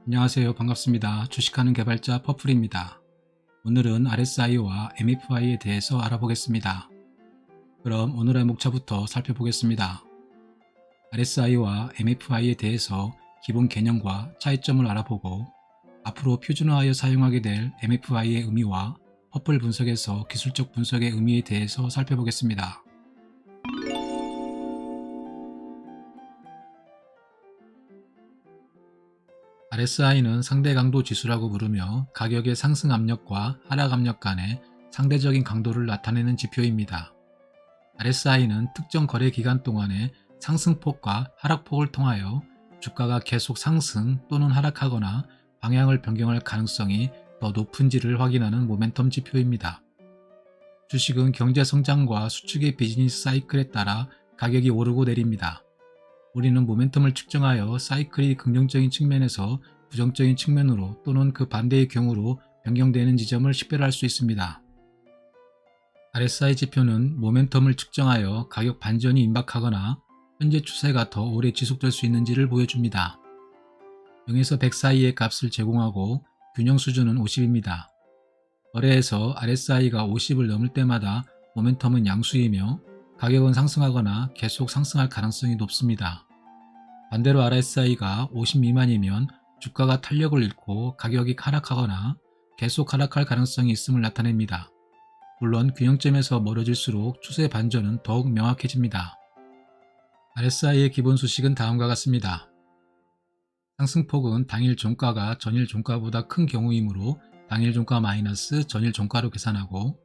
안녕하세요. 반갑습니다. 주식하는 개발자 퍼플입니다. 오늘은 RSI와 MFI에 대해서 알아보겠습니다. 그럼 오늘의 목차부터 살펴보겠습니다. RSI와 MFI에 대해서 기본 개념과 차이점을 알아보고 앞으로 표준화하여 사용하게 될 MFI의 의미와 퍼플 분석에서 기술적 분석의 의미에 대해서 살펴보겠습니다. RSI는 상대 강도 지수라고 부르며 가격의 상승 압력과 하락 압력 간의 상대적인 강도를 나타내는 지표입니다. RSI는 특정 거래 기간 동안의 상승폭과 하락폭을 통하여 주가가 계속 상승 또는 하락하거나 방향을 변경할 가능성이 더 높은지를 확인하는 모멘텀 지표입니다. 주식은 경제 성장과 수축의 비즈니스 사이클에 따라 가격이 오르고 내립니다. 우리는 모멘텀을 측정하여 사이클이 긍정적인 측면에서 부정적인 측면으로 또는 그 반대의 경우로 변경되는 지점을 식별할 수 있습니다. RSI 지표는 모멘텀을 측정하여 가격 반전이 임박하거나 현재 추세가 더 오래 지속될 수 있는지를 보여줍니다. 0에서 100 사이의 값을 제공하고 균형 수준은 50입니다. 거래에서 RSI가 50을 넘을 때마다 모멘텀은 양수이며 가격은 상승하거나 계속 상승할 가능성이 높습니다. 반대로 RSI가 50 미만이면 주가가 탄력을 잃고 가격이 하락하거나 계속 하락할 가능성이 있음을 나타냅니다. 물론 균형점에서 멀어질수록 추세 반전은 더욱 명확해집니다. RSI의 기본 수식은 다음과 같습니다. 상승폭은 당일 종가가 전일 종가보다 큰 경우이므로 당일 종가 마이너스 전일 종가로 계산하고,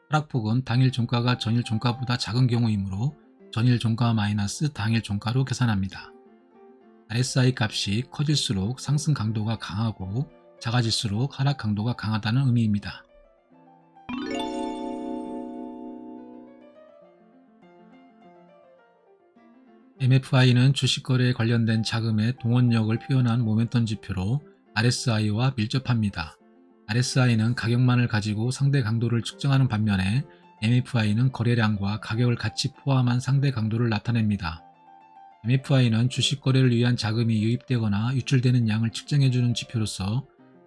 하락폭은 당일 종가가 전일 종가보다 작은 경우이므로 전일 종가 마이너스 당일 종가로 계산합니다. RSI 값이 커질수록 상승 강도가 강하고 작아질수록 하락 강도가 강하다는 의미입니다. MFI는 주식 거래에 관련된 자금의 동원력을 표현한 모멘텀 지표로 RSI와 밀접합니다. RSI는 가격만을 가지고 상대 강도를 측정하는 반면에 MFI는 거래량과 가격을 같이 포함한 상대 강도를 나타냅니다. MFI는 주식 거래를 위한 자금이 유입되거나 유출되는 양을 측정해주는 지표로서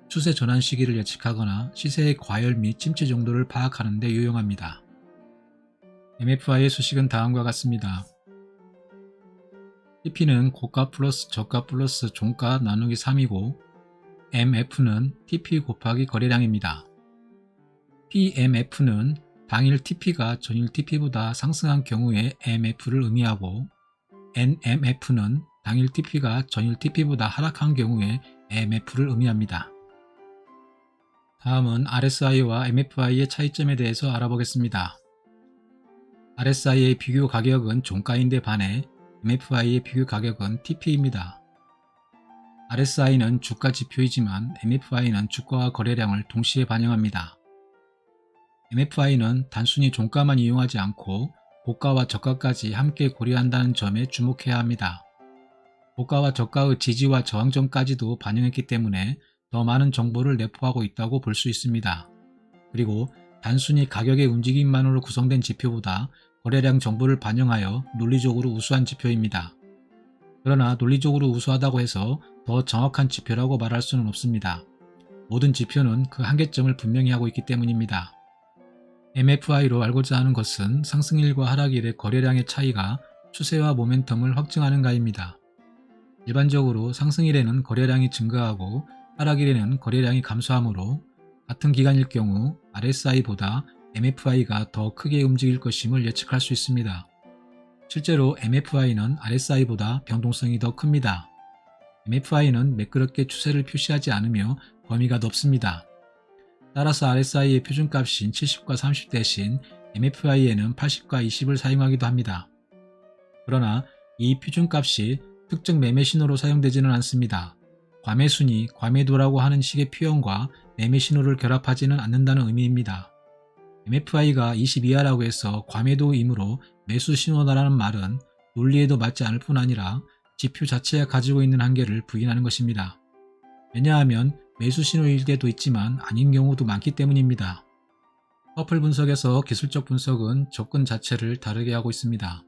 추세 전환 시기를 예측하거나 시세의 과열 및 침체 정도를 파악하는 데 유용합니다. MFI의 수식은 다음과 같습니다. TP는 고가 플러스 저가 플러스 종가 나누기 3이고 MF는 TP 곱하기 거래량입니다. PMF는 당일 TP가 전일 TP보다 상승한 경우에 MF를 의미하고, NMF는 당일 TP가 전일 TP보다 하락한 경우에 MF를 의미합니다. 다음은 RSI와 MFI의 차이점에 대해서 알아보겠습니다. RSI의 비교 가격은 종가인데 반해 MFI의 비교 가격은 TP입니다. RSI는 주가 지표이지만 MFI는 주가와 거래량을 동시에 반영합니다. MFI는 단순히 종가만 이용하지 않고 고가와 저가까지 함께 고려한다는 점에 주목해야 합니다. 고가와 저가의 지지와 저항점까지도 반영했기 때문에 더 많은 정보를 내포하고 있다고 볼 수 있습니다. 그리고 단순히 가격의 움직임만으로 구성된 지표보다 거래량 정보를 반영하여 논리적으로 우수한 지표입니다. 그러나 논리적으로 우수하다고 해서 더 정확한 지표라고 말할 수는 없습니다. 모든 지표는 그 한계점을 분명히 하고 있기 때문입니다. MFI로 알고자 하는 것은 상승일과 하락일의 거래량의 차이가 추세와 모멘텀을 확증하는가입니다. 일반적으로 상승일에는 거래량이 증가하고 하락일에는 거래량이 감소하므로 같은 기간일 경우 RSI보다 MFI가 더 크게 움직일 것임을 예측할 수 있습니다. 실제로 MFI는 RSI보다 변동성이 더 큽니다. MFI는 매끄럽게 추세를 표시하지 않으며 범위가 넓습니다. 따라서 RSI의 표준값인 70과 30 대신 MFI에는 80과 20을 사용하기도 합니다. 그러나 이 표준값이 특정 매매 신호로 사용되지는 않습니다. 과매순위, 과매도라고 하는 식의 표현과 매매 신호를 결합하지는 않는다는 의미입니다. MFI가 20 이하라고 해서 과매도이므로 매수 신호다라는 말은 논리에도 맞지 않을 뿐 아니라 지표 자체가 가지고 있는 한계를 부인하는 것입니다. 왜냐하면 매수 신호일 때도 있지만 아닌 경우도 많기 때문입니다. 퍼플 분석에서 기술적 분석은 접근 자체를 다르게 하고 있습니다.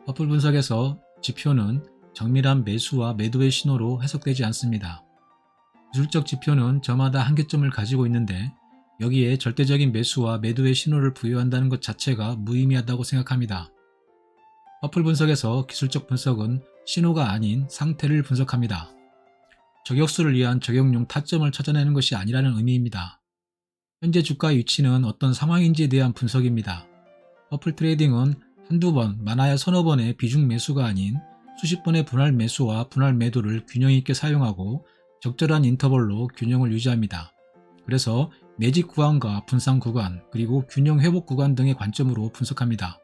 퍼플 분석에서 지표는 정밀한 매수와 매도의 신호로 해석되지 않습니다. 기술적 지표는 저마다 한계점을 가지고 있는데 여기에 절대적인 매수와 매도의 신호를 부여한다는 것 자체가 무의미하다고 생각합니다. 퍼플 분석에서 기술적 분석은 신호가 아닌 상태를 분석합니다. 저격수를 위한 저격용 타점을 찾아내는 것이 아니라는 의미입니다. 현재 주가의 위치는 어떤 상황인지에 대한 분석입니다. 퍼플 트레이딩은 한두 번, 많아야 서너 번의 비중 매수가 아닌 수십 번의 분할 매수와 분할 매도를 균형 있게 사용하고 적절한 인터벌로 균형을 유지합니다. 그래서 매집 구간과 분산 구간, 그리고 균형 회복 구간 등의 관점으로 분석합니다.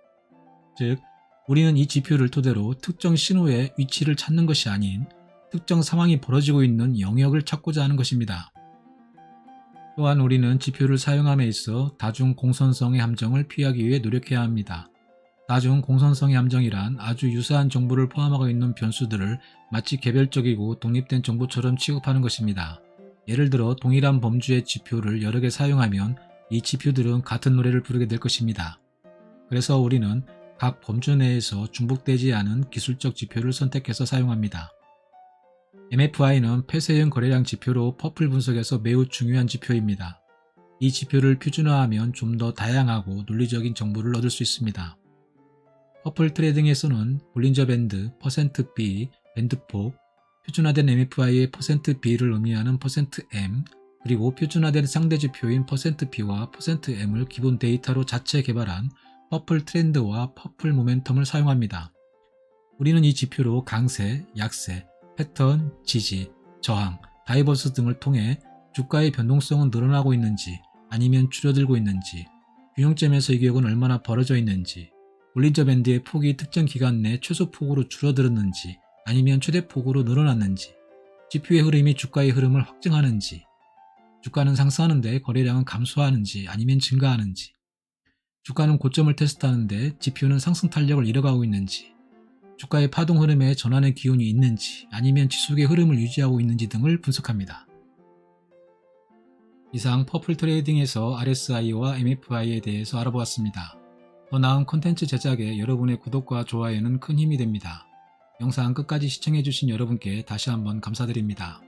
즉, 우리는 이 지표를 토대로 특정 신호의 위치를 찾는 것이 아닌 특정 상황이 벌어지고 있는 영역을 찾고자 하는 것입니다. 또한 우리는 지표를 사용함에 있어 다중 공선성의 함정을 피하기 위해 노력해야 합니다. 다중 공선성의 함정이란 아주 유사한 정보를 포함하고 있는 변수들을 마치 개별적이고 독립된 정보처럼 취급하는 것입니다. 예를 들어 동일한 범주의 지표를 여러 개 사용하면 이 지표들은 같은 노래를 부르게 될 것입니다. 그래서 우리는 각 범주 내에서 중복되지 않은 기술적 지표를 선택해서 사용합니다. MFI는 폐쇄형 거래량 지표로 퍼플 분석에서 매우 중요한 지표입니다. 이 지표를 표준화하면 좀 더 다양하고 논리적인 정보를 얻을 수 있습니다. 퍼플 트레이딩에서는 볼린저 밴드, %B, 밴드폭, 표준화된 MFI의 %B를 의미하는 %M, 그리고 표준화된 상대 지표인 %B와 %M을 기본 데이터로 자체 개발한 퍼플 트렌드와 퍼플 모멘텀을 사용합니다. 우리는 이 지표로 강세, 약세, 패턴, 지지, 저항, 다이버스 등을 통해 주가의 변동성은 늘어나고 있는지 아니면 줄어들고 있는지, 균형점에서 이 격은 얼마나 벌어져 있는지, 볼린저 밴드의 폭이 특정 기간 내 최소 폭으로 줄어들었는지 아니면 최대 폭으로 늘어났는지, 지표의 흐름이 주가의 흐름을 확증하는지, 주가는 상승하는데 거래량은 감소하는지 아니면 증가하는지, 주가는 고점을 테스트하는데 지표는 상승 탄력을 잃어가고 있는지, 주가의 파동 흐름에 전환의 기운이 있는지 아니면 지속의 흐름을 유지하고 있는지 등을 분석합니다. 이상 퍼플 트레이딩에서 RSI와 MFI에 대해서 알아보았습니다. 더 나은 콘텐츠 제작에 여러분의 구독과 좋아요는 큰 힘이 됩니다. 영상 끝까지 시청해주신 여러분께 다시 한번 감사드립니다.